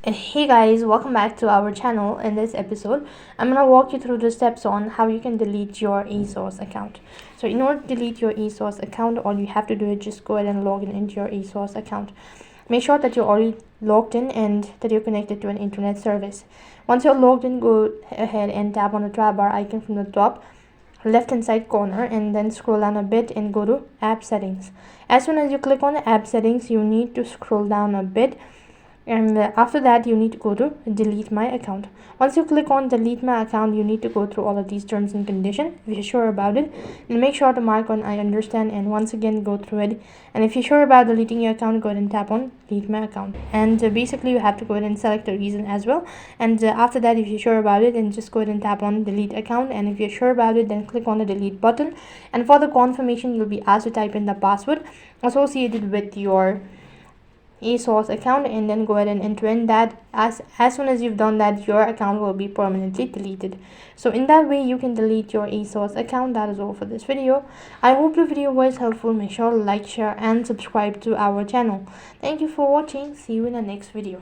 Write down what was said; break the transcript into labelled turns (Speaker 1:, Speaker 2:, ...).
Speaker 1: Hey guys, welcome back to our channel. In this episode, I'm gonna walk you through the steps on how you can delete your Asos account. So in order to delete your Asos account, all you have to do is just go ahead and log in into your Asos account. Make sure that you're already logged in and that you're connected to an internet service. Once you're logged in, go ahead and tap on the tab bar icon from the top left hand side corner and then scroll down a bit and go to app settings. As soon as you click on the app settings, you need to scroll down a bit, and after that you need to go to delete my account. Once you click on delete my account, you need to go through all of these terms and conditions. If you're sure about it, and make sure to mark on I understand, and once again go through it. And if you're sure about deleting your account, go ahead and tap on delete my account. And basically you have to go ahead and select the reason as well. And after that, if you're sure about it, then just go ahead and tap on delete account. And if you're sure about it, then click on the delete button. And for the confirmation, you'll be asked to type in the password associated with your Asos account, and then go ahead and enter in that. As soon as you've done that, your account will be permanently deleted. So in that way you can delete your Asos account. That is all for this video. I hope the video was helpful. Make sure to like, share and subscribe to our channel. Thank you for watching. See you in the next video.